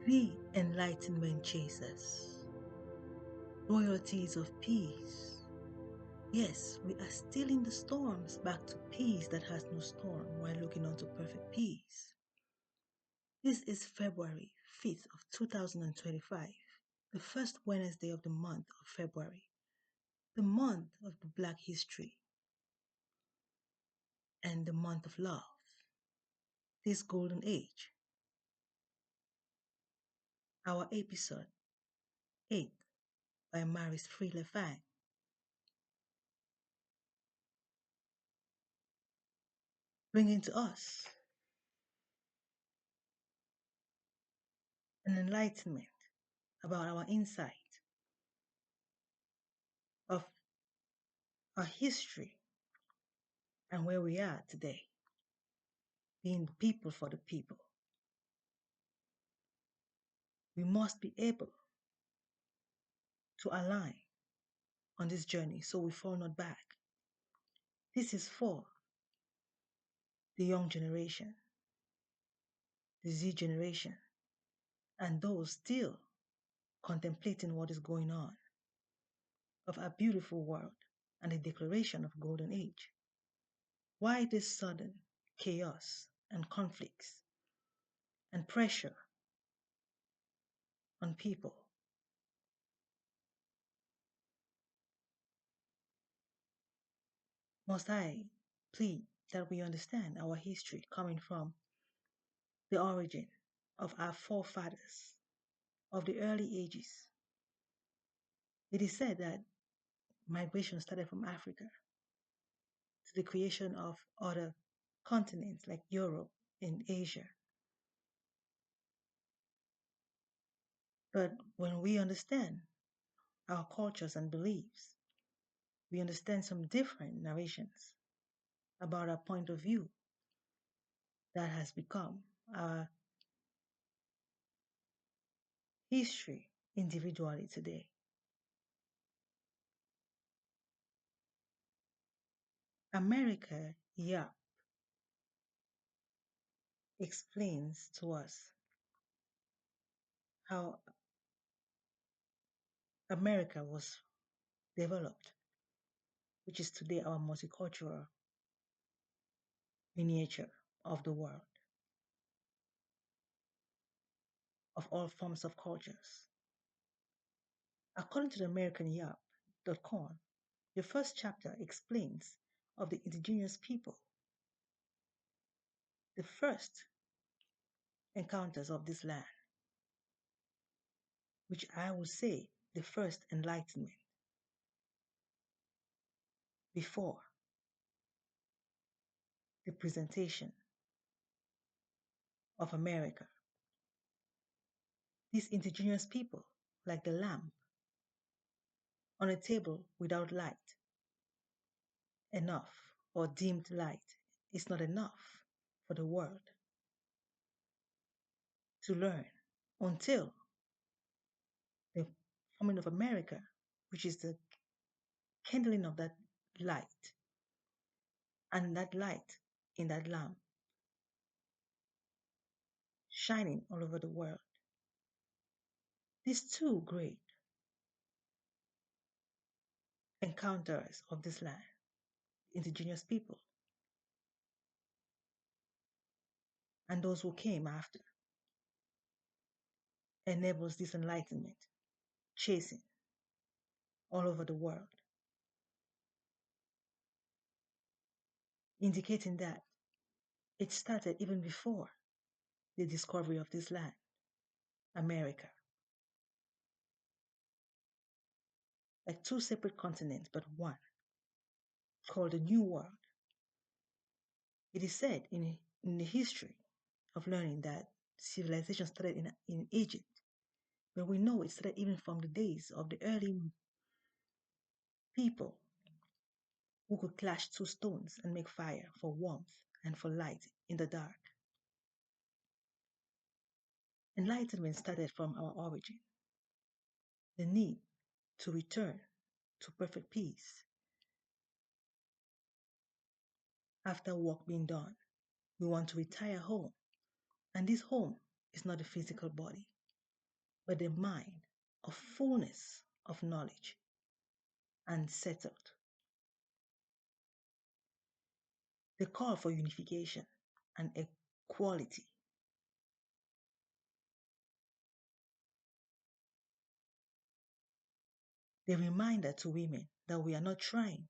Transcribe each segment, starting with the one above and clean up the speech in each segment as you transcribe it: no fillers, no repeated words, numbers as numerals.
The Enlightenment chasers. Royalties of Peace. Yes, we are still in the storms, back to peace that has no storm while looking on to perfect peace. This is February 5th of 2025, the first Wednesday of the month of February, the month of the Black history, and the month of love, this golden age. Our episode 8 by Maris Freelefang. Bringing to us an enlightenment about our insight of our history and where we are today, being the people for the people. We must be able to align on this journey so we fall not back. This is for the young generation, the Z generation, and those still contemplating what is going on of our beautiful world and the declaration of golden age. Why this sudden chaos and conflicts and pressure on people? Must I plead that we understand our history coming from the origin of our forefathers of the early ages? It is said that migration started from Africa to the creation of other continents like Europe and Asia. But when we understand our cultures and beliefs, we understand some different narrations about our point of view that has become our history individually today. America, explains to us how America was developed, which is today our multicultural miniature of the world, of all forms of cultures. According to the AmericanYap.com, the first chapter explains of the indigenous people, the first encounters of this land, which I would say the first enlightenment before the presentation of America. These indigenous people, like the lamp on a table without light, enough or dimmed light is not enough for the world to learn until the forming of America, which is the kindling of that light, and that light in that lamp shining all over the world. These two great encounters of this land, indigenous people, and those who came after, enables this enlightenment chasing all over the world, indicating that it started even before the discovery of this land, America. Like two separate continents, but one, called the New World. It is said in the history of learning that civilization started in Egypt, but we know it started even from the days of the early people who could clash two stones and make fire for warmth and for light in the dark. Enlightenment started from our origin, the need to return to perfect peace. After work being done, we want to retire home, and this home is not the physical body. but the mind of fullness of knowledge and settled. The call for unification and equality. The reminder to women that we are not trying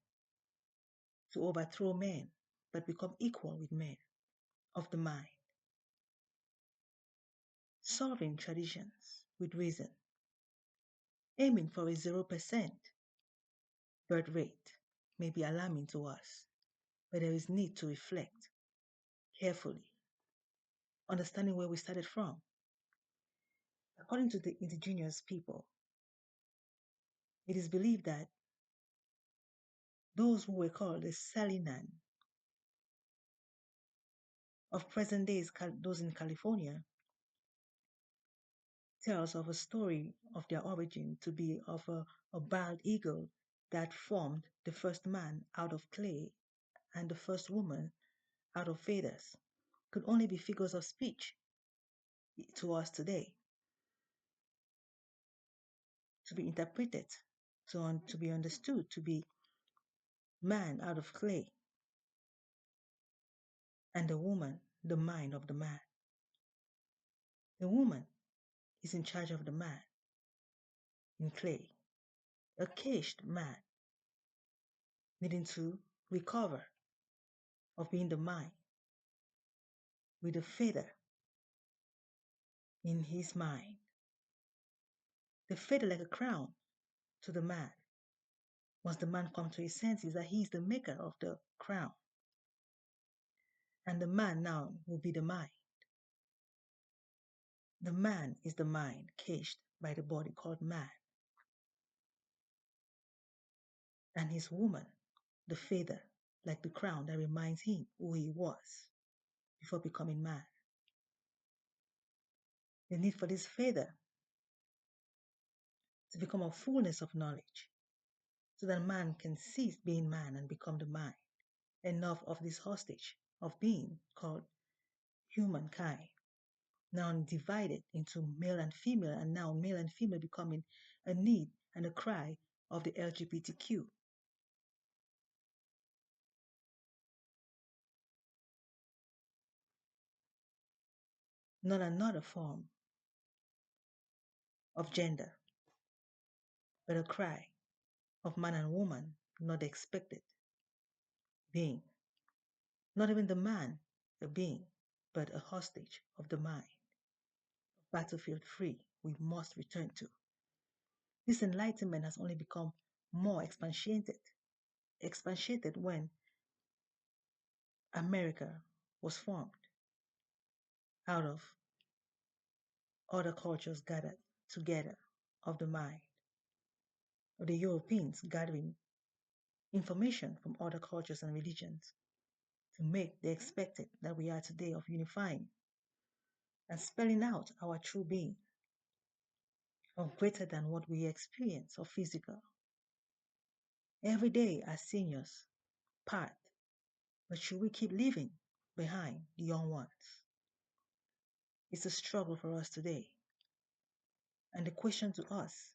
to overthrow men, but become equal with men of the mind. Solving traditions with reason, aiming for a 0% birth rate may be alarming to us, but there is need to reflect carefully, understanding where we started from. According to the indigenous people, it is believed that those who were called the Salinan of present days, those in California, tells of a story of their origin to be of a bald eagle that formed the first man out of clay and the first woman out of feathers, could only be figures of speech to us today, to be interpreted, to be understood, to be man out of clay, and the woman, the mind of the man. The woman is in charge of the man in clay, a caged man needing to recover of being the mind with a feather in his mind. The feather like a crown to the man. Once the man comes to his senses that he is the maker of the crown. And the man now will be the mind. The man is the mind caged by the body called man. And his woman, the feather, like the crown that reminds him who he was before becoming man. The need for this feather to become a fullness of knowledge so that man can cease being man and become the mind. Enough of this hostage of being called humankind, now divided into male and female, and now male and female becoming a need and a cry of the LGBTQ. Not another form of gender, but a cry of man and woman, not the expected being. Not even the man, a being, but a hostage of the mind. Battlefield free, we must return to. This enlightenment has only become more expatiated when America was formed out of other cultures gathered together of the mind, of the Europeans gathering information from other cultures and religions to make the expected that we are today of unifying and spelling out our true being of greater than what we experience of physical. Every day as seniors part, but should we keep leaving behind the young ones? It's a struggle for us today. And the question to us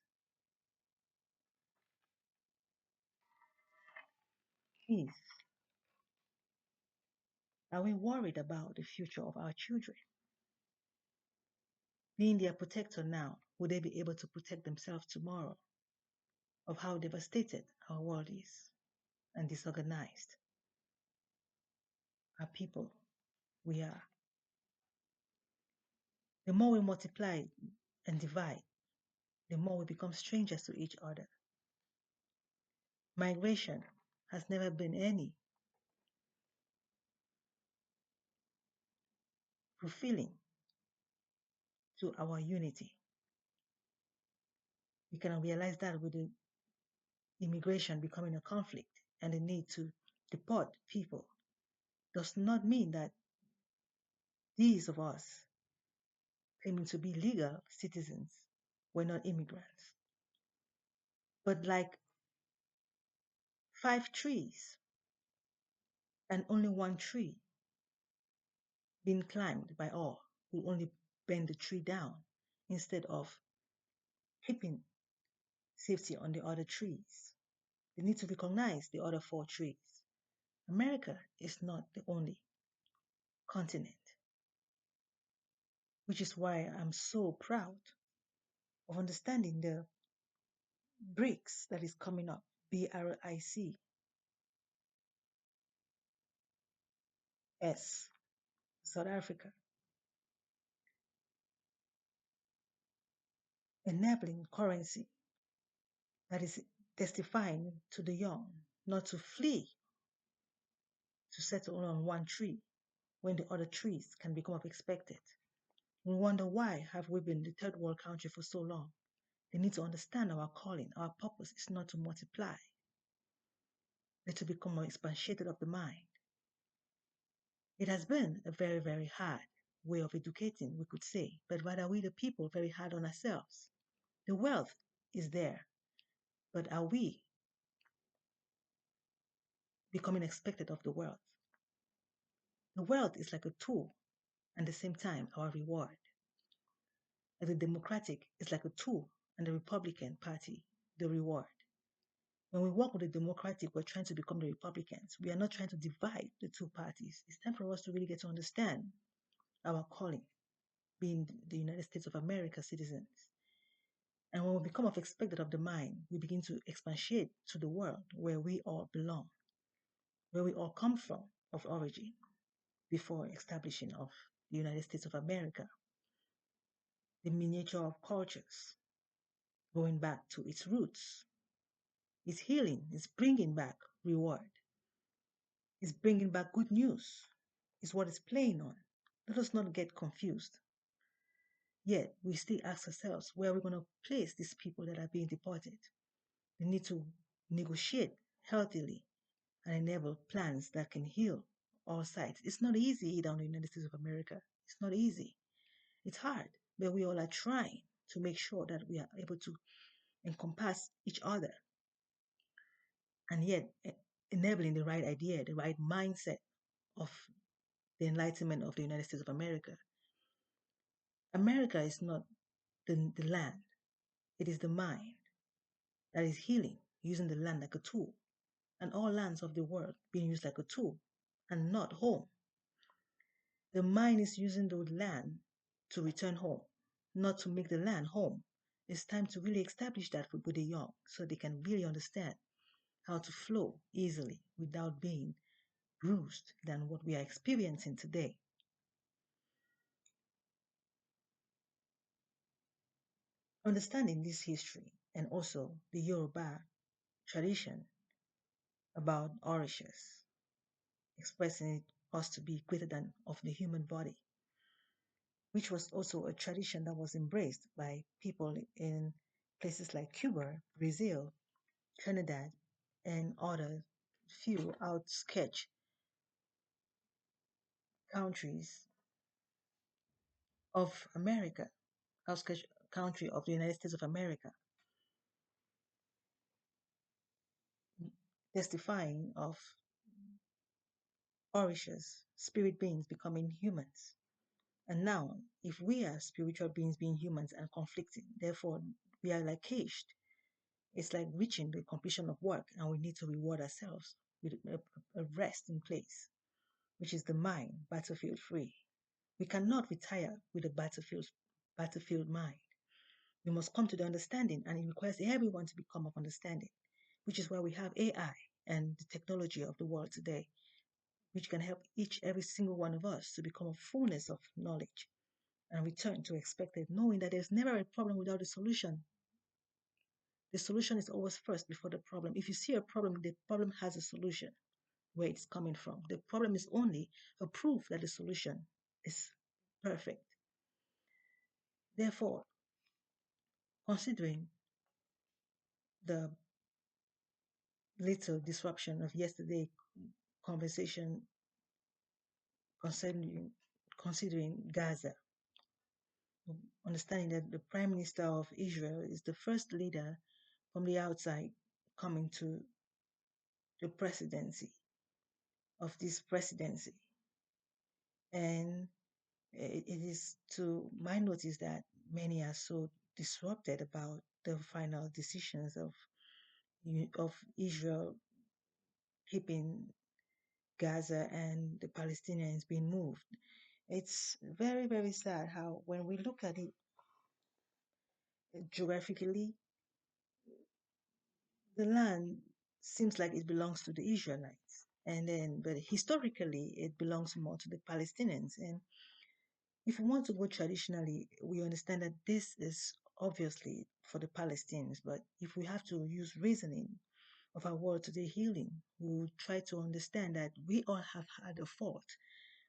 is, are we worried about the future of our children? Being their protector now, will they be able to protect themselves tomorrow? Of how devastated our world is and disorganized our people we are. The more we multiply and divide, the more we become strangers to each other. Migration has never been any fulfilling to our unity. We can realize that with the immigration becoming a conflict and the need to deport people does not mean that these of us claiming to be legal citizens were not immigrants. But like 5 trees and only one tree being climbed by all will only bend the tree down instead of keeping safety on the other trees. They need to recognize the other four trees. America is not the only continent, which is why I'm so proud of understanding the BRICS that is coming up, BRICS, South Africa, enabling currency that is testifying to the young not to flee to settle on one tree when the other trees can become unexpected. We wonder why have we been the third world country for so long. They need to understand our calling. Our purpose is not to multiply, but to become more expatiated of the mind. It has been a very, very hard way of educating, we could say, but rather we the people very hard on ourselves. The wealth is there, but are we becoming expected of the wealth? The wealth is like a tool and at the same time our reward. The Democratic is like a tool and the Republican Party, the reward. When we work with the Democratic, we're trying to become the Republicans. We are not trying to divide the two parties. It's time for us to really get to understand our calling, being the United States of America citizens. And when we become of expected of the mind, we begin to expatiate to the world where we all belong, where we all come from of origin before establishing of the United States of America. The miniature of cultures, going back to its roots, is healing, is bringing back reward, is bringing back good news, is what is playing on. Let us not get confused. Yet, we still ask ourselves, where are we going to place these people that are being deported? We need to negotiate healthily and enable plans that can heal all sides. It's not easy down in the United States of America. It's not easy. It's hard, but we all are trying to make sure that we are able to encompass each other and yet enabling the right idea, the right mindset of the enlightenment of the United States of America. America is not the land, it is the mind that is healing, using the land like a tool, and all lands of the world being used like a tool and not home. The mind is using the land to return home, not to make the land home. It's time to really establish that with the young so they can really understand how to flow easily without being bruised than what we are experiencing today. Understanding this history and also the Yoruba tradition about Orishas, expressing us to be greater than of the human body, which was also a tradition that was embraced by people in places like Cuba, Brazil, Trinidad, and other few outsketch countries of America, outsketch country of the United States of America, testifying of Orishas, spirit beings becoming humans. And now, if we are spiritual beings being humans and conflicting, therefore we are like caged. It's like reaching the completion of work, and we need to reward ourselves with a rest in place, which is the mind, battlefield free. We cannot retire with a battlefield mind. We must come to the understanding, and it requires everyone to become of understanding, which is why we have AI and the technology of the world today, which can help every single one of us to become a fullness of knowledge and return to expected, knowing that there's never a problem without a solution. The solution is always first before the problem. If you see a problem, the problem has a solution where it's coming from. The problem is only a proof that the solution is perfect. Therefore, considering the little disruption of yesterday conversation considering Gaza, understanding that the Prime Minister of Israel is the first leader from the outside coming to the presidency of this presidency. And it is to my notice that many are so disrupted about the final decisions of Israel keeping Gaza and the Palestinians being moved. It's very, very sad how, when we look at it geographically, the land seems like it belongs to the Israelites. And then, but historically, it belongs more to the Palestinians. And if we want to go traditionally, we understand that this is obviously for the Palestinians. But if we have to use reasoning of our world today healing, we will try to understand that we all have had a fault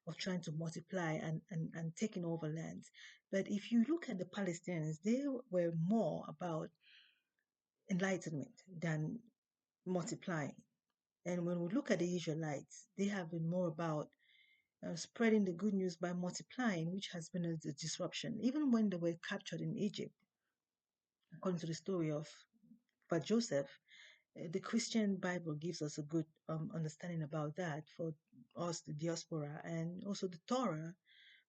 of trying to multiply and taking over lands. But if you look at the Palestinians, they were more about enlightenment than multiplying. And when we look at the Israelites, they have been more about spreading the good news by multiplying, which has been a disruption. Even when they were captured in Egypt, according to the story of Joseph, the Christian Bible gives us a good understanding about that for us, the diaspora, and also the Torah,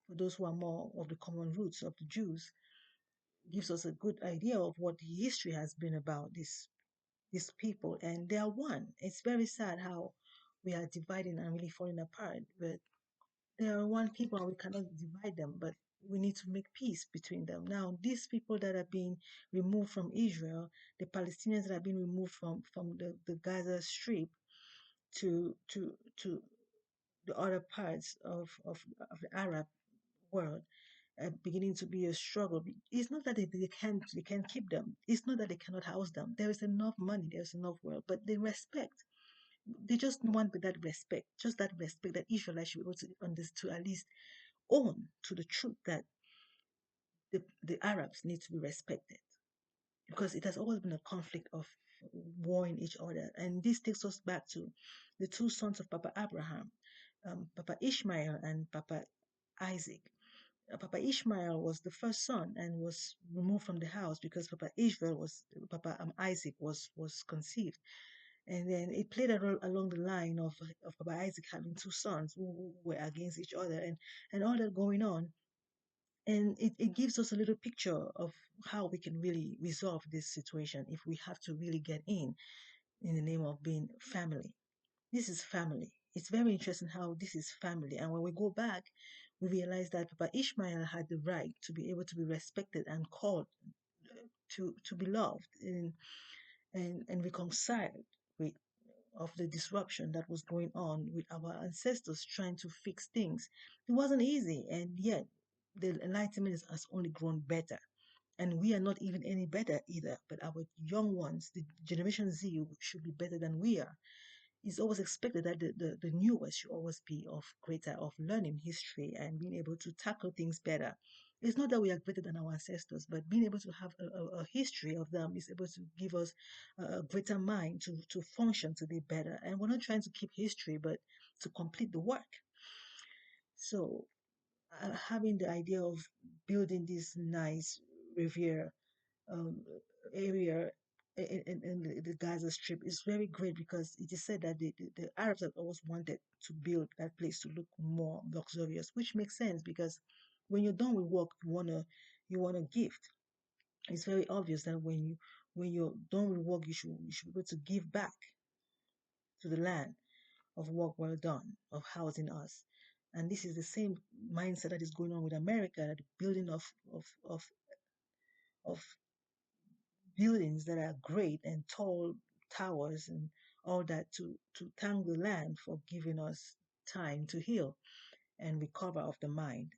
for those who are more of the common roots of the Jews, gives us a good idea of what the history has been about these people, and they are one. It's very sad how we are dividing and really falling apart, but they are one people and we cannot divide them, but we need to make peace between them. Now, these people that are being removed from Israel, the Palestinians that are being removed from the Gaza Strip to the other parts of the Arab world, beginning to be a struggle. It's not that they can't keep them. It's not that they cannot house them. There is enough money, there's enough wealth, but they respect. They just want that respect, just that respect that Israelites should be able to understand, to at least own to the truth that the Arabs need to be respected, because it has always been a conflict of warring each other. And this takes us back to the two sons of Papa Abraham, Papa Ishmael and Papa Isaac. Papa Ishmael was the first son and was removed from the house because Papa Isaac was conceived. And then it played a role along the line of Papa Isaac having two sons who were against each other, and all that going on. And it gives us a little picture of how we can really resolve this situation if we have to really get in the name of being family. This is family. It's very interesting how this is family. And when we go back, we realize that Papa Ishmael had the right to be able to be respected and called to be loved and reconciled with of the disruption that was going on with our ancestors trying to fix things. It wasn't easy, and yet the Enlightenment has only grown better. And we are not even any better either, but our young ones, the Generation Z, should be better than we are. It's always expected that the newest should always be of greater of learning history and being able to tackle things better. It's not that we are better than our ancestors, but being able to have a history of them is able to give us a greater mind to function to be better. And we're not trying to keep history, but to complete the work. So having the idea of building this nice Riviera um, area in the Gaza Strip is very great, because it is said that the Arabs have always wanted to build that place to look more luxurious, which makes sense because when you're done with work, you want a gift. It's very obvious that when you're done with work, you should be able to give back to the land of work well done, of housing us. And this is the same mindset that is going on with America, that the building of buildings that are great and tall towers and all that to thank the land for giving us time to heal and recover of the mind.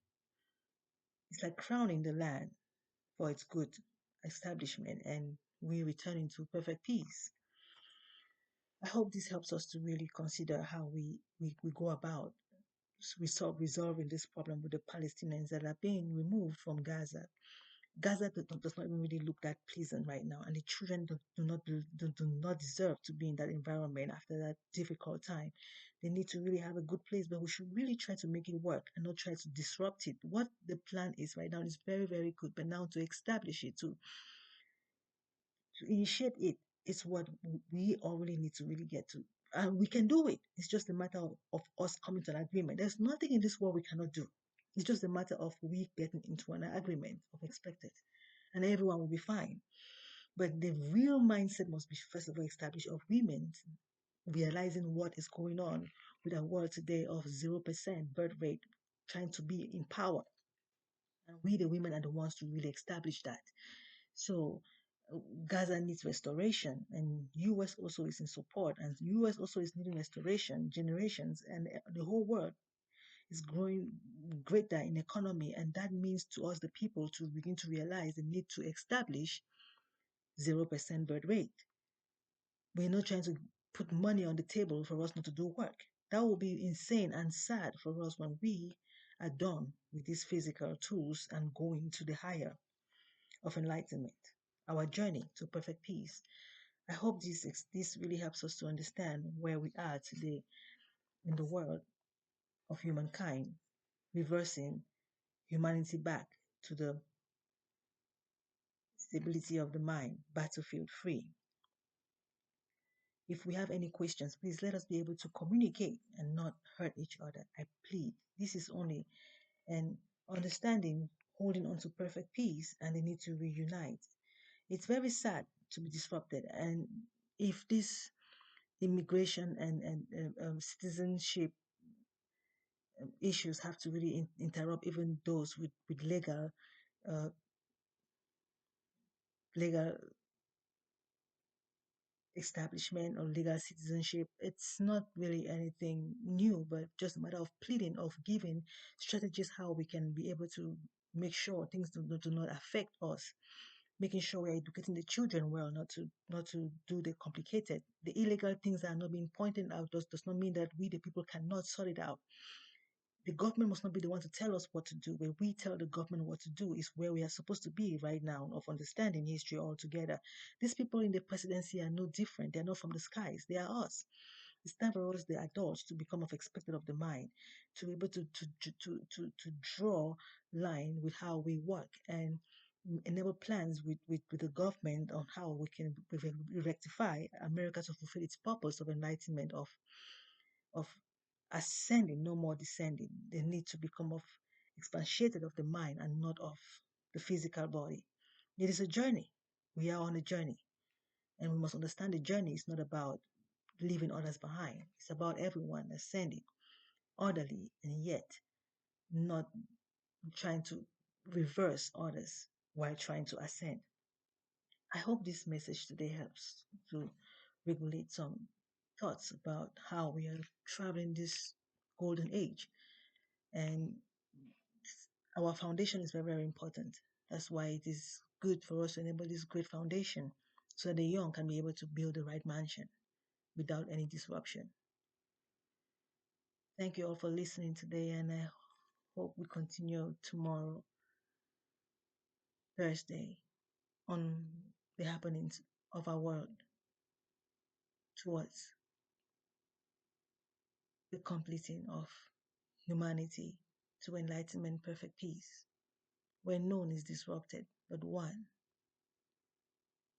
It's like crowning the land for its good establishment, and we returning to perfect peace. I hope this helps us to really consider how we go about resolving this problem with the Palestinians that are being removed from Gaza. Gaza does not even really look that pleasant right now, and the children do not deserve to be in that environment after that difficult time. They need to really have a good place, but we should really try to make it work and not try to disrupt it. What the plan is right now is very, very good, but now to establish it, to initiate it, is what we all really need to really get to. And we can do it. It's just a matter of us coming to an agreement. There's nothing in this world we cannot do. It's just a matter of we getting into an agreement of expected, and everyone will be fine. But the real mindset must be first of all established of women realizing what is going on with our world today of 0% birth rate, trying to be in power. And we, the women, are the ones to really establish that. So Gaza needs restoration, and US also is in support, and US also is needing restoration, generations, and the whole world is growing greater in economy, and that means to us, the people, to begin to realize the need to establish 0% birth rate. We're not trying to put money on the table for us not to do work. That will be insane and sad for us when we are done with these physical tools and going to the higher of enlightenment, our journey to perfect peace. I hope this really helps us to understand where we are today in the world of humankind, reversing humanity back to the stability of the mind, battlefield free. If we have any questions, please let us be able to communicate and not hurt each other. I plead. This is only an understanding, holding on to perfect peace, and the need to reunite. It's very sad to be disrupted. And if this immigration and citizenship issues have to really interrupt even those with uh, legal establishment or legal citizenship, it's not really anything new, but just a matter of pleading, of giving strategies how we can be able to make sure things do not affect us, making sure we're educating the children well, not to do the complicated, the illegal things that are not being pointed out does not mean that we the people cannot sort it out. The government must not be the one to tell us what to do. When we tell the government what to do is where we are supposed to be right now, of understanding history altogether. These people in the presidency are no different. They're not from the skies. They are us. It's time for us, the adults, to become of expected of the mind, to be able to draw line with how we work and enable plans with the government on how we can rectify America to fulfill its purpose of enlightenment, of ascending, no more descending. They need to become of expatiated of the mind and not of the physical body. It is a journey. We are on a journey. And we must understand the journey is not about leaving others behind. It's about everyone ascending orderly and yet not trying to reverse others while trying to ascend. I hope this message today helps to regulate some thoughts about how we are traveling this golden age. And our foundation is very, very important. That's why it is good for us to enable this great foundation so that the young can be able to build the right mansion without any disruption. Thank you all for listening today, and I hope we continue tomorrow, Thursday, on the happenings of our world towards the completing of humanity to enlightenment, perfect peace, where none is disrupted but one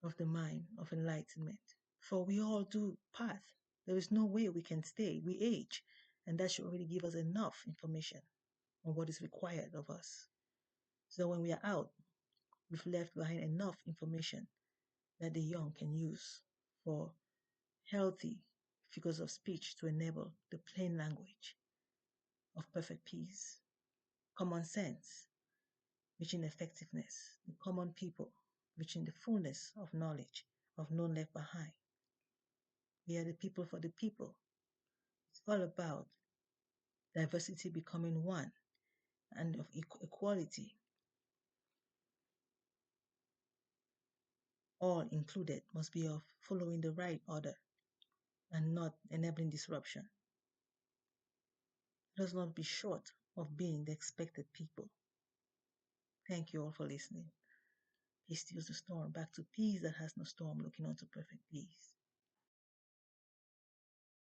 of the mind of enlightenment. For we all do path. There is no way we can stay. We age, and that should already give us enough information on what is required of us. So when we are out, we've left behind enough information that the young can use for healthy figures of speech to enable the plain language of perfect peace, common sense, reaching effectiveness, the common people, reaching the fullness of knowledge, of none left behind. We are the people for the people. It's all about diversity becoming one and of equality, all included, must be of following the right order and not enabling disruption. Let us not be short of being the expected people. Thank you all for listening. Peace steals the storm, back to peace that has no storm, looking on to perfect peace.